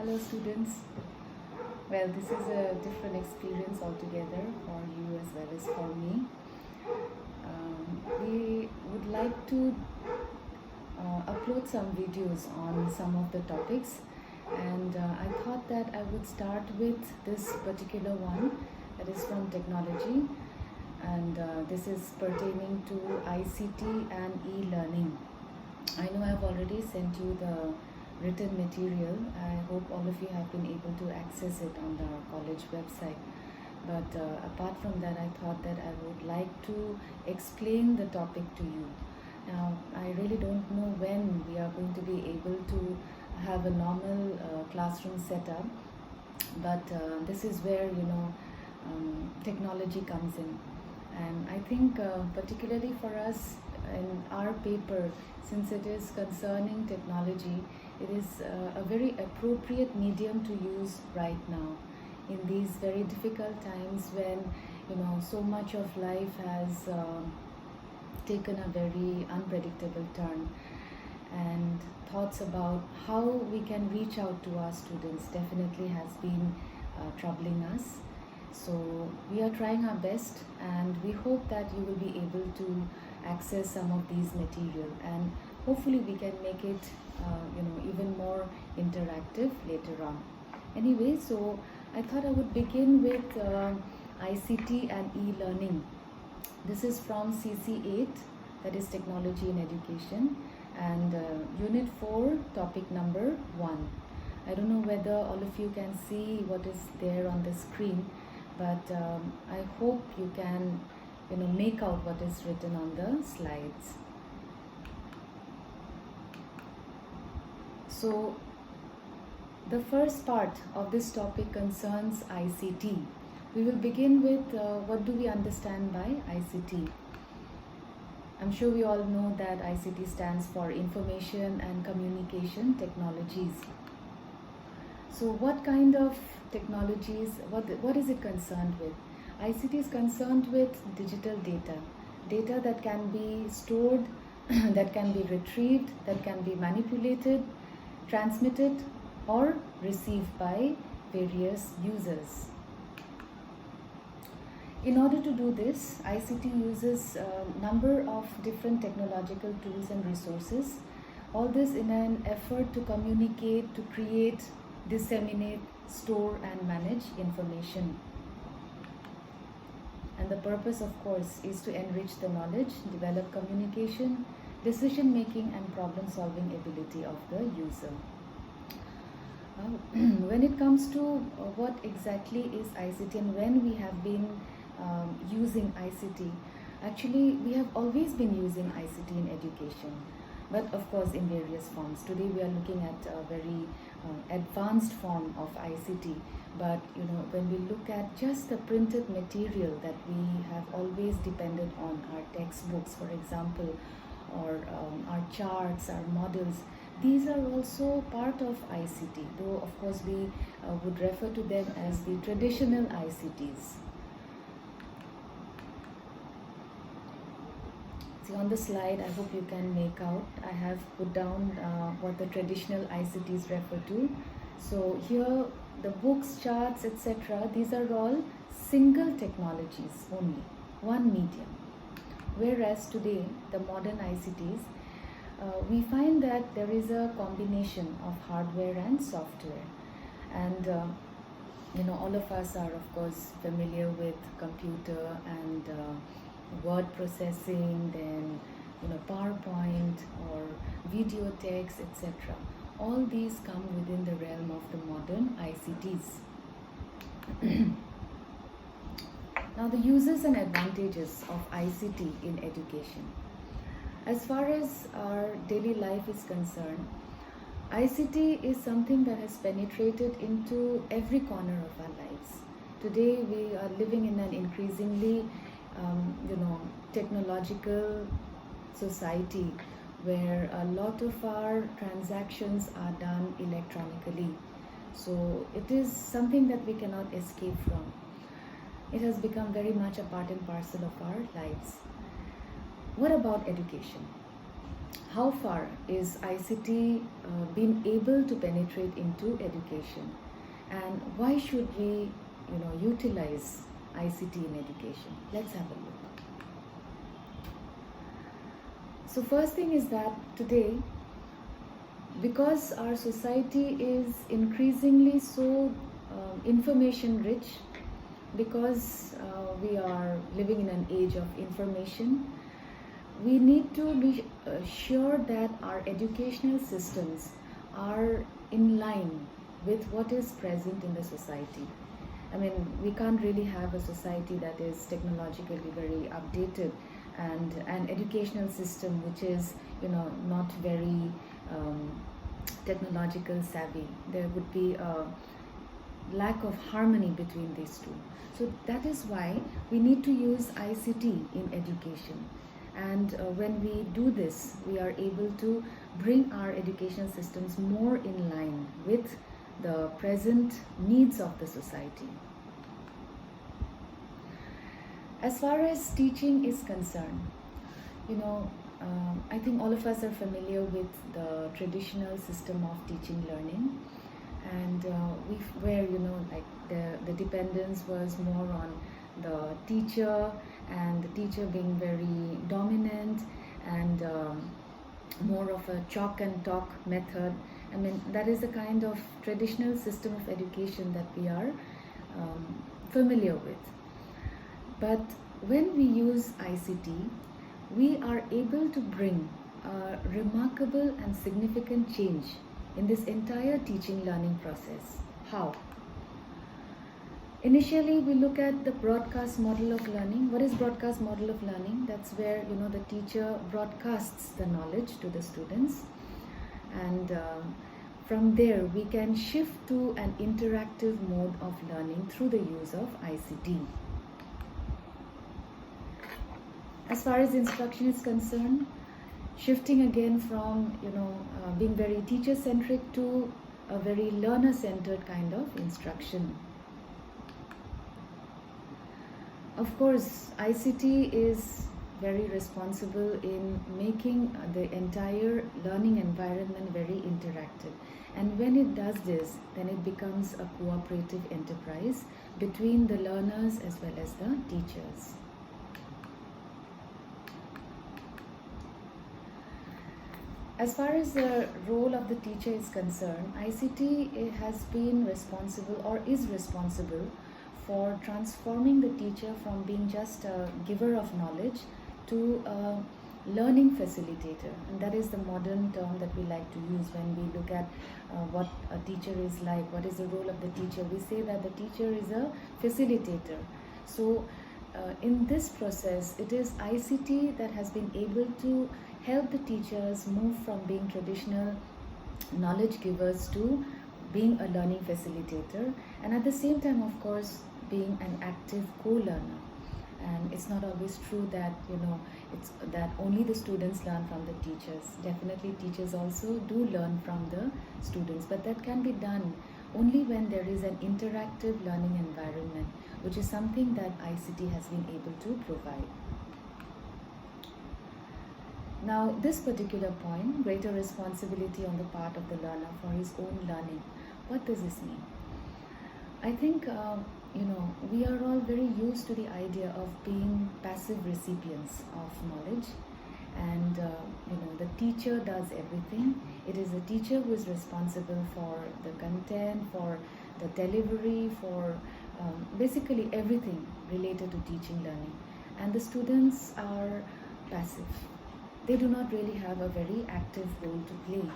Hello students. Well, this is a different experience altogether for you as well as for me. We would like to upload some videos on some of the topics, and I thought that I would start with this particular one that is from technology, and this is pertaining to ICT and e-learning. I know I've already sent you the written material. I hope all of you have been able to access it on the college website. But apart from that, I thought that I would like to explain the topic to you. Now, I really don't know when we are going to be able to have a normal classroom setup, but this is where technology comes in. And I think particularly for us in our paper, since it is concerning technology, it is a very appropriate medium to use right now in these very difficult times when so much of life has taken a very unpredictable turn, and thoughts about how we can reach out to our students definitely has been troubling us. So we are trying our best, and we hope that you will be able to access some of these material, and hopefully we can make it even more interactive later on. Anyway, so I thought I would begin with ICT and e-learning. This is from CC8, that is Technology in Education, and Unit 4, topic number 1. I don't know whether all of you can see what is there on the screen, but I hope you can make out what is written on the slides. So the first part of this topic concerns ICT. We will begin with what do we understand by ICT. I'm sure we all know that ICT stands for Information and Communication Technologies. So what kind of technologies, what is it concerned with? ICT is concerned with digital data that can be stored, that can be retrieved, that can be manipulated, transmitted or received by various users. In order to do this, ICT uses a number of different technological tools and resources. All this in an effort to communicate, to create, disseminate, store and manage information. And the purpose, of course, is to enrich the knowledge, develop communication, decision making and problem solving ability of the user. When it comes to what exactly is ICT and when we have been using ICT, actually we have always been using ICT in education, but of course in various forms. Today we are looking at a very advanced form of ICT, but when we look at just the printed material that we have always depended on, our textbooks for example, or our charts, our models, these are also part of ICT, though of course we would refer to them as the traditional ICTs. See on the slide, I hope you can make out, I have put down what the traditional ICTs refer to. So here the books, charts, etc., these are all single technologies only, one medium. Whereas today, the modern ICTs, we find that there is a combination of hardware and software. And all of us are of course familiar with computer and word processing, then PowerPoint or video text, etc. All these come within the realm of the modern ICTs. Now the uses and advantages of ICT in education. As far as our daily life is concerned, ICT is something that has penetrated into every corner of our lives. Today we are living in an increasingly technological society where a lot of our transactions are done electronically. So it is something that we cannot escape from. It has become very much a part and parcel of our lives. What about education? how far is ICT been able to penetrate into education, and why should we utilize ICT in education? Let's have a look. So first thing is that today, because our society is increasingly so information rich, because we are living in an age of information, we need to be sure that our educational systems are in line with what is present in the society. I mean, we can't really have a society that is technologically very updated and an educational system which is not very technological savvy. There would be a lack of harmony between these two. So that is why we need to use ICT in education. And when we do this, we are able to bring our education systems more in line with the present needs of the society. As far as teaching is concerned, I think all of us are familiar with the traditional system of teaching learning, and where the dependence was more on the teacher, and the teacher being very dominant, and more of a chalk and talk method. I mean, that is the kind of traditional system of education that we are familiar with. But when we use ICT, we are able to bring a remarkable and significant change in this entire teaching learning process. How? Initially, we look at the broadcast model of learning. What is broadcast model of learning? That's where the teacher broadcasts the knowledge to the students, and from there we can shift to an interactive mode of learning through the use of ICT. As far as instruction is concerned, shifting again from being very teacher-centric to a very learner-centered kind of instruction. Of course, ICT is very responsible in making the entire learning environment very interactive. And when it does this, then it becomes a cooperative enterprise between the learners as well as the teachers. As far as the role of the teacher is concerned, ICT has been responsible or is responsible for transforming the teacher from being just a giver of knowledge to a learning facilitator. And that is the modern term that we like to use when we look at what a teacher is like, what is the role of the teacher. We say that the teacher is a facilitator. So in this process, it is ICT that has been able to help the teachers move from being traditional knowledge givers to being a learning facilitator, and at the same time, of course, being an active co-learner. And it's not always true that it's that only the students learn from the teachers. Definitely teachers also do learn from the students, but that can be done only when there is an interactive learning environment, which is something that ICT has been able to provide. Now, this particular point, greater responsibility on the part of the learner for his own learning, what does this mean? I think we are all very used to the idea of being passive recipients of knowledge, and the teacher does everything. It is the teacher who is responsible for the content, for the delivery, for basically everything related to teaching learning, and the students are passive. They do not really have a very active role to play.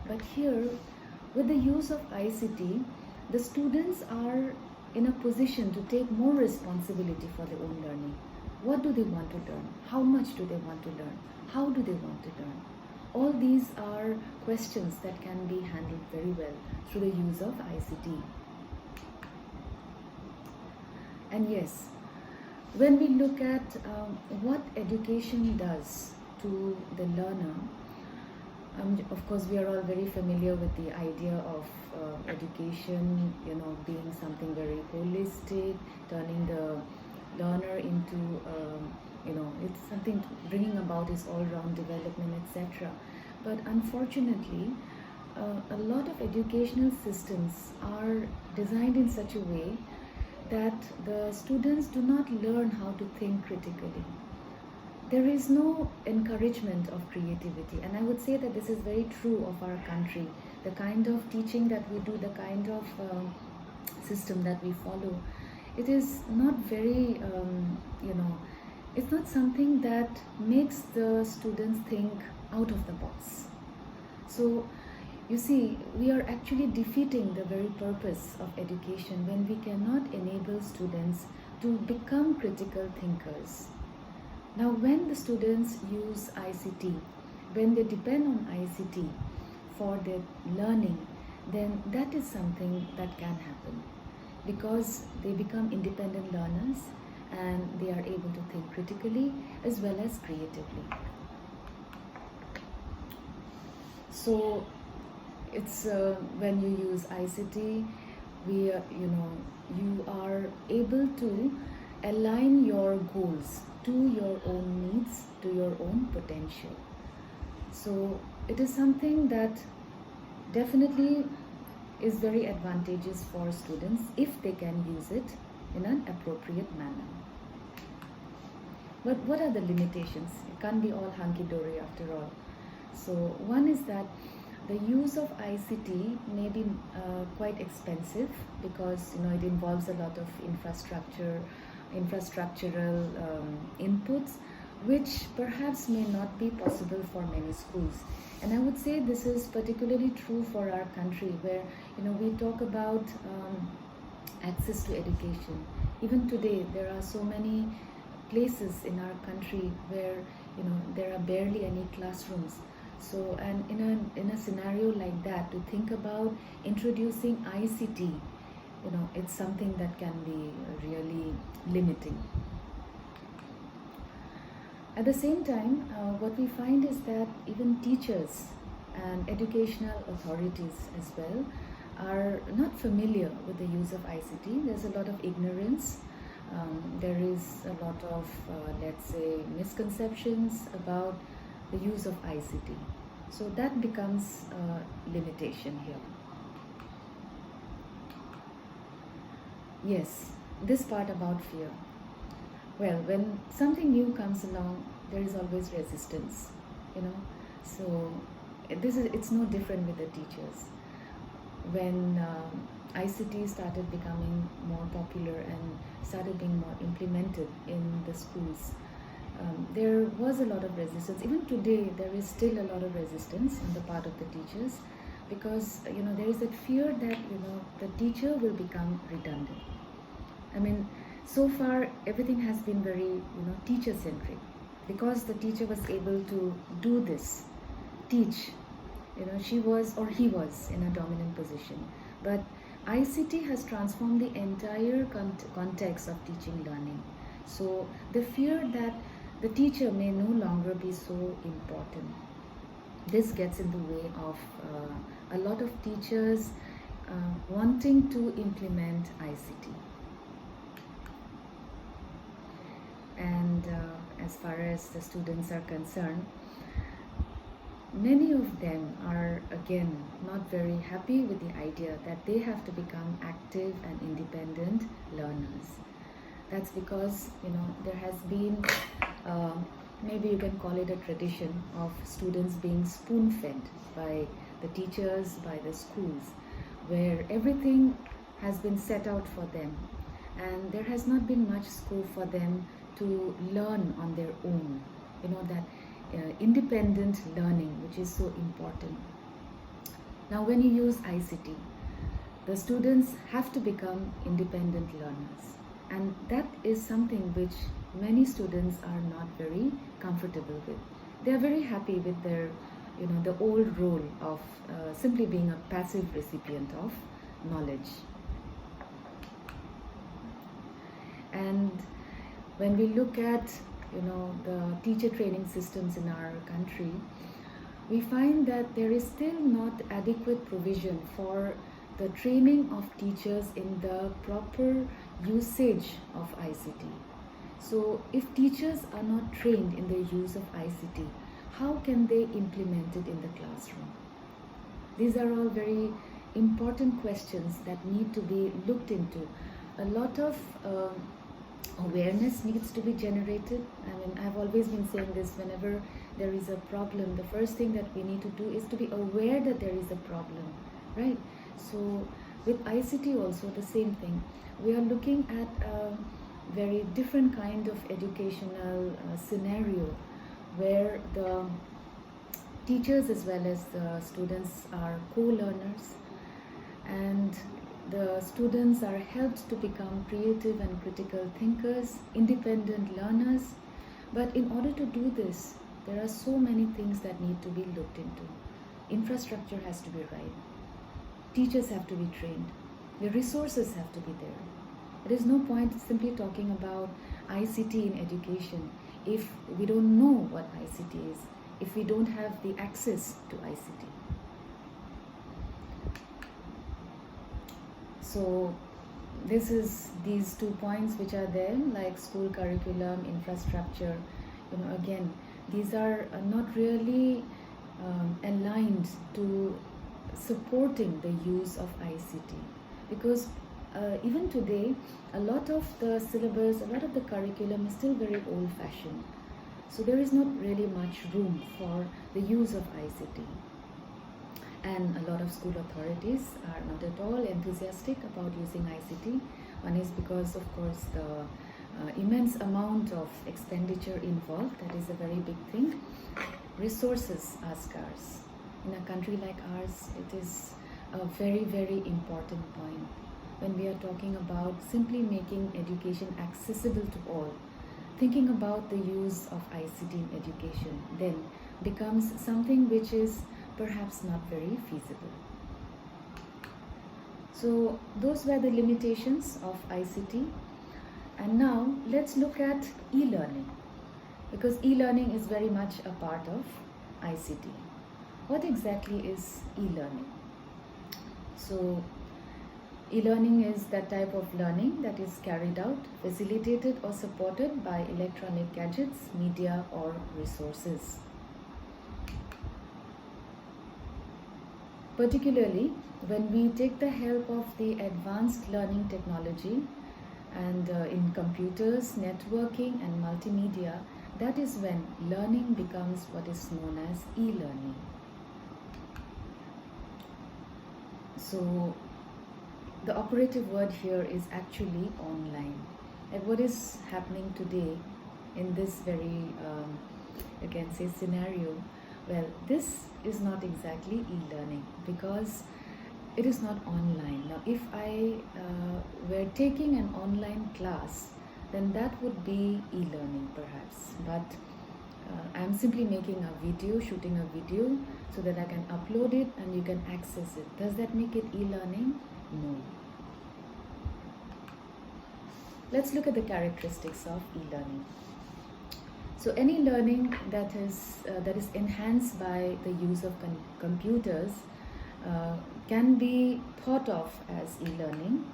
But here, with the use of ICT, the students are in a position to take more responsibility for their own learning. What do they want to learn? How much do they want to learn? How do they want to learn? All these are questions that can be handled very well through the use of ICT. And yes, when we look at what education does to the learner, of course we are all very familiar with the idea of education being something very holistic, turning the learner into it's something bringing about his all-round development, etc. but unfortunately, a lot of educational systems are designed in such a way that the students do not learn how to think critically. There is no encouragement of creativity, and I would say that this is very true of our country. The kind of teaching that we do, the kind of system that we follow, it is not very, it's not something that makes the students think out of the box. So, you see, we are actually defeating the very purpose of education when we cannot enable students to become critical thinkers. Now, when the students use ICT, when they depend on ICT for their learning, then that is something that can happen because they become independent learners and they are able to think critically as well as creatively. So, it's when you use ICT, you are able to align your goals to your own needs, to your own potential. So it is something that definitely is very advantageous for students if they can use it in an appropriate manner. But what are the limitations? It can't be all hunky-dory after all. So one is that the use of ICT may be quite expensive because it involves a lot of infrastructural inputs, which perhaps may not be possible for many schools. And I would say this is particularly true for our country, where we talk about access to education. Even today, there are so many places in our country where there are barely any classrooms. So, and in a scenario like that, to think about introducing ICT, it's something that can be really limiting. At the same time, what we find is that even teachers and educational authorities as well are not familiar with the use of ICT. There's a lot of ignorance. There is a lot of, let's say, misconceptions about the use of ICT. So that becomes a limitation here. Yes, this part about fear. Well, when something new comes along, there is always resistance, So it's no different with the teachers. When ICT started becoming more popular and started being more implemented in the schools, there was a lot of resistance. Even today, there is still a lot of resistance on the part of the teachers because there is that fear that the teacher will become redundant. I mean, so far everything has been very teacher centric because the teacher was able to do this, teach. She was or he was in a dominant position. But ICT has transformed the entire context of teaching learning. So the fear that the teacher may no longer be so important, this gets in the way of a lot of teachers wanting to implement ICT. And as far as the students are concerned, many of them are again not very happy with the idea that they have to become active and independent learners. That's because there has been maybe you can call it a tradition of students being spoon-fed by the teachers, by the schools, where everything has been set out for them and there has not been much scope for them to learn on their own. That independent learning, which is so important. Now, when you use ICT, the students have to become independent learners, and that is something which many students are not very comfortable with. They are very happy with their, the old role of simply being a passive recipient of knowledge. And when we look at the teacher training systems in our country, we find that there is still not adequate provision for the training of teachers in the proper usage of ICT. So if teachers are not trained in the use of ICT, how can they implement it in the classroom? These are all very important questions that need to be looked into. A lot of awareness needs to be generated. I mean, I've always been saying this: whenever there is a problem, the first thing that we need to do is to be aware that there is a problem, right? So with ICT also the same thing. We are looking at a very different kind of educational scenario where the teachers as well as the students are co-learners, and the students are helped to become creative and critical thinkers, independent learners. But in order to do this, there are so many things that need to be looked into. Infrastructure has to be right. Teachers have to be trained. The resources have to be there. There is no point simply talking about ICT in education if we don't know what ICT is, if we don't have the access to ICT. So this is these 2 points which are there, like school curriculum, infrastructure. Again, these are not really aligned to supporting the use of ICT, because even today a lot of the syllabus, a lot of the curriculum is still very old-fashioned. So there is not really much room for the use of ICT. And a lot of school authorities are not at all enthusiastic about using ICT. One is because, of course, the immense amount of expenditure involved. That is a very big thing. Resources are scarce. In a country like ours, it is a very, very important point. When we are talking about simply making education accessible to all, thinking about the use of ICT in education then becomes something which is perhaps not very feasible. So those were the limitations of ICT. And now let's look at e-learning, because e-learning is very much a part of ICT. What exactly is e-learning? So e-learning is that type of learning that is carried out, facilitated or supported by electronic gadgets, media or resources. Particularly when we take the help of the advanced learning technology and in computers, networking and multimedia, that is when learning becomes what is known as e-learning. So the operative word here is actually online. And what is happening today in this very, again, say scenario, well, this is not exactly e-learning because it is not online. Now, if I were taking an online class, then that would be e-learning perhaps. But I'm simply making a video, shooting a video so that I can upload it and you can access it. Does that make it e-learning? No. Let's look at the characteristics of e-learning. So any learning that is enhanced by the use of computers can be thought of as e-learning,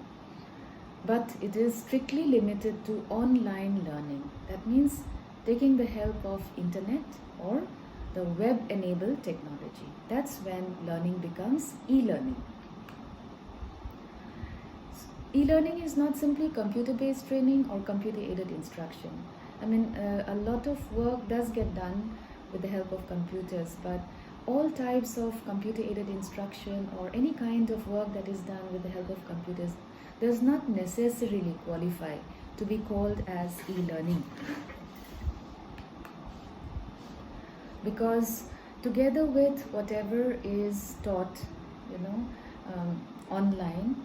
but it is strictly limited to online learning. That means taking the help of internet or the web-enabled technology. That's when learning becomes e-learning. E-learning is not simply computer-based training or computer-aided instruction. I mean, a lot of work does get done with the help of computers, but all types of computer-aided instruction or any kind of work that is done with the help of computers does not necessarily qualify to be called as e-learning. Because together with whatever is taught, online,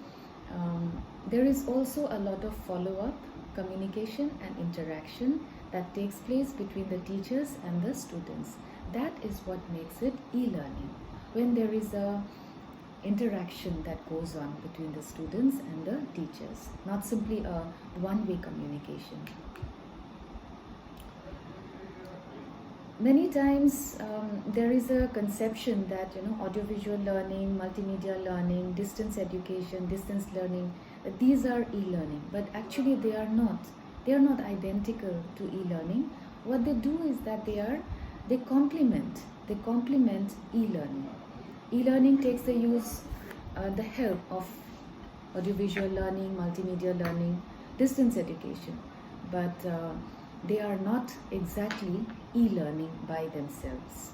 there is also a lot of follow-up, communication and interaction that takes place between the teachers and the students. That is what makes it e-learning, when there is a interaction that goes on between the students and the teachers, not simply a one-way communication. Many times there is a conception that audiovisual learning, multimedia learning, distance education, distance learning, that these are e-learning, but actually they are not. They are not identical to e-learning. What they do is that they are they complement e-learning. E-learning takes the help of audiovisual learning, multimedia learning, distance education, but they are not exactly e-learning by themselves.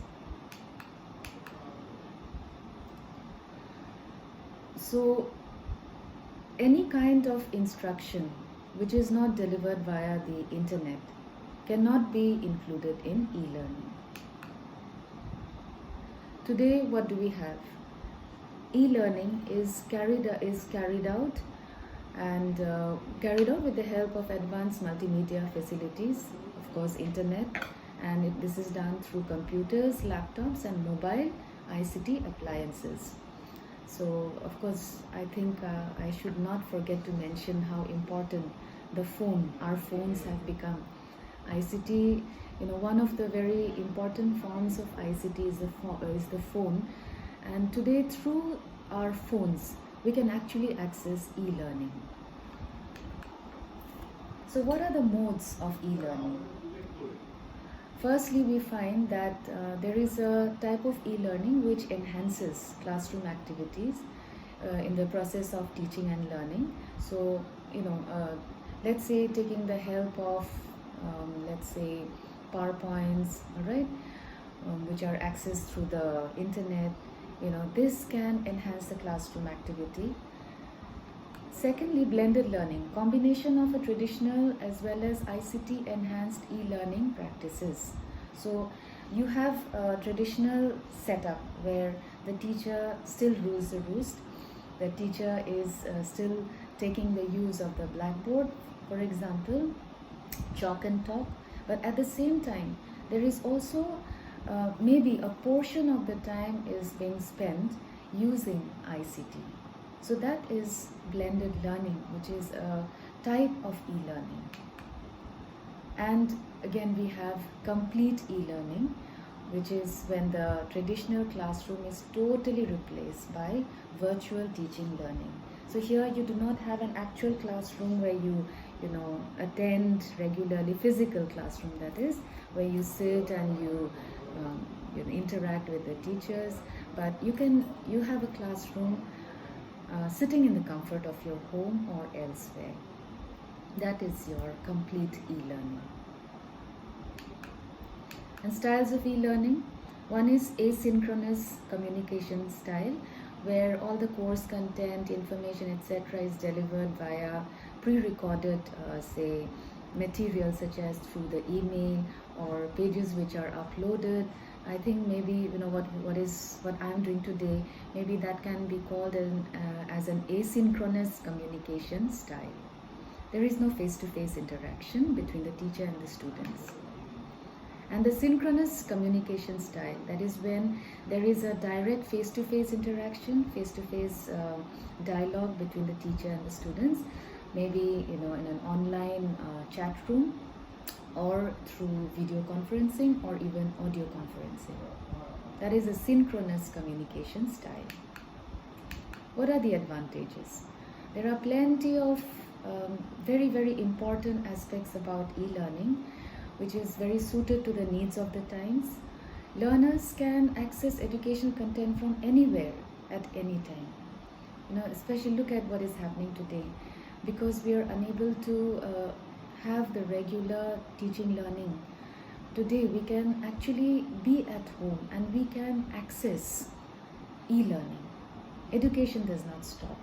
So any kind of instruction which is not delivered via the internet cannot be included in e-learning. Today, what do we have? E-learning is carried out with the help of advanced multimedia facilities, of course internet, and this is done through computers, laptops and mobile ICT appliances. So of course I think I should not forget to mention how important our phones have become. ICT, one of the very important forms of ICT is the phone, and today through our phones we can actually access e-learning. So what are the modes of e-learning? Firstly, we find that there is a type of e-learning which enhances classroom activities in the process of teaching and learning. So, let's say taking the help of, let's say, PowerPoints, all right, which are accessed through the internet, this can enhance the classroom activity. Secondly, blended learning, combination of a traditional as well as ICT enhanced e-learning practices. So you have a traditional setup where the teacher still rules the roost. The teacher is still taking the use of the blackboard, for example, chalk and talk. But at the same time, there is also maybe a portion of the time is being spent using ICT. So that is blended learning, which is a type of e-learning. And again, we have complete e-learning, which is when the traditional classroom is totally replaced by virtual teaching learning. So here you do not have an actual classroom where you attend regularly, physical classroom that is, where you sit and you interact with the teachers, but you have a classroom sitting in the comfort of your home or elsewhere. That is your complete e-learning. And styles of e-learning. One is asynchronous communication style, where all the course content, information, etc. is delivered via pre-recorded, say, material such as through the email or pages which are uploaded. I think maybe what I'm doing today, maybe that can be called as an asynchronous communication style. There is no face-to-face interaction between the teacher and the students. And the synchronous communication style, that is when there is a direct face-to-face interaction, face-to-face dialogue between the teacher and the students, maybe in an online chat room, or through video conferencing or even audio conferencing. That is a synchronous communication style. What are the advantages? There are plenty of very, very important aspects about e-learning, which is very suited to the needs of the times. Learners can access educational content from anywhere at any time. Especially look at what is happening today, because we are unable to have the regular teaching learning. Today we can actually be at home and we can access e-learning. Education does not stop.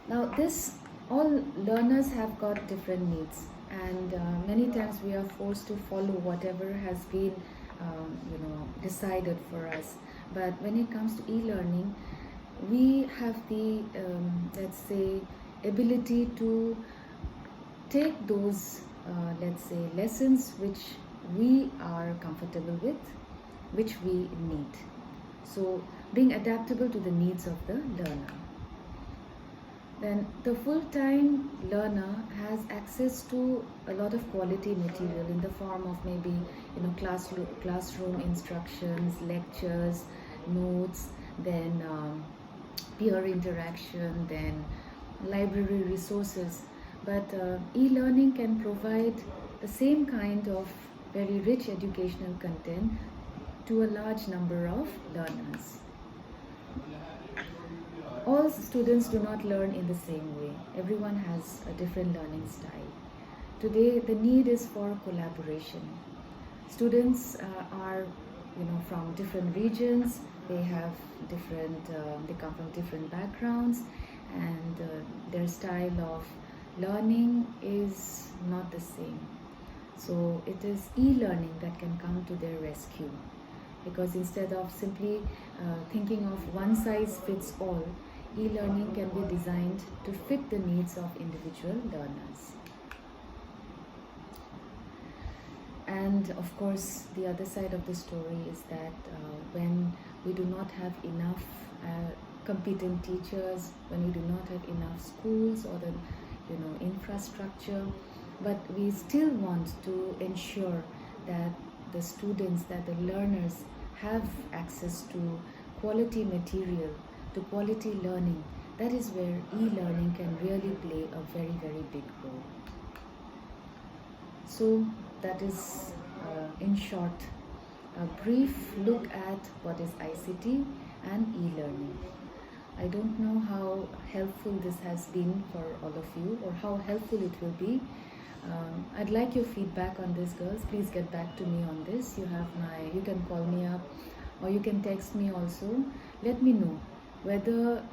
Now all learners have got different needs, and many times we are forced to follow whatever has been decided for us. But when it comes to e-learning, we have the let's say ability to take those let's say lessons which we are comfortable with, which we need. So being adaptable to the needs of the learner. Then the full-time learner has access to a lot of quality material in the form of maybe classroom instructions, lectures, notes, then peer interaction, then library resources. But e-learning can provide the same kind of very rich educational content to a large number of learners. All students do not learn in the same way. Everyone has a different learning style. Today, the need is for collaboration. Students are, from different regions. They have different. They come from different backgrounds, and their style of learning is not the same. So it is e-learning that can come to their rescue, because instead of simply thinking of one size fits all, e-learning can be designed to fit the needs of individual learners. And of course, the other side of the story is that when we do not have enough competent teachers, when we do not have enough schools or the infrastructure, but we still want to ensure that the students, that the learners have access to quality material, to quality learning. That is where e-learning can really play a very, very big role. So that is, in short, a brief look at what is ICT and e-learning. I don't know how helpful this has been for all of you, or how helpful it will be. I'd like your feedback on this, girls. Please get back to me on this. You can call me up, or you can text me also. Let me know whether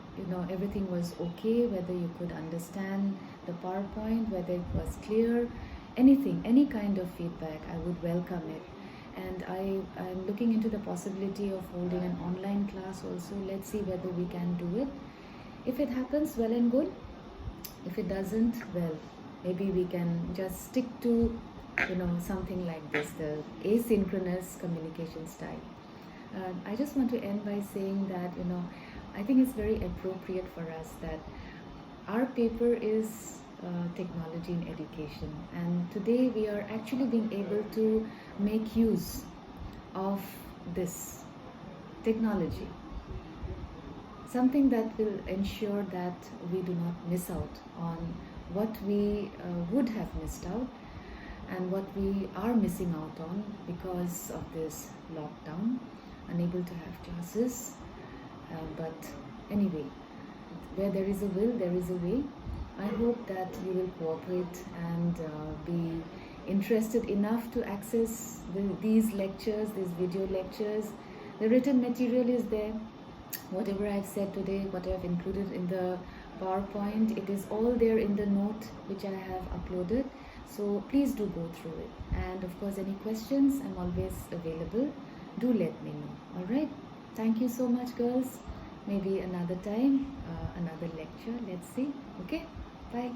everything was okay, whether you could understand the PowerPoint, whether it was clear. Anything, any kind of feedback, I would welcome it. And I'm looking into the possibility of holding an online class also. Let's see whether we can do it. If it happens, well and good. If it doesn't, well, maybe we can just stick to something like this, the asynchronous communication style. I just want to end by saying that I think it's very appropriate for us that our paper is technology in education, and today we are actually being able to make use of this technology, something that will ensure that we do not miss out on what we would have missed out and what we are missing out on because of this lockdown, unable to have classes. But anyway, where there is a will, there is a way. I hope that you will cooperate and be interested enough to access these lectures, these video lectures. The written material is there. Whatever I've said today, what I've included in the PowerPoint, it is all there in the note which I have uploaded. So please do go through it. And of course, any questions, I'm always available. Do let me know. All right. Thank you so much, girls. Maybe another time, another lecture. Let's see. Okay. Bye.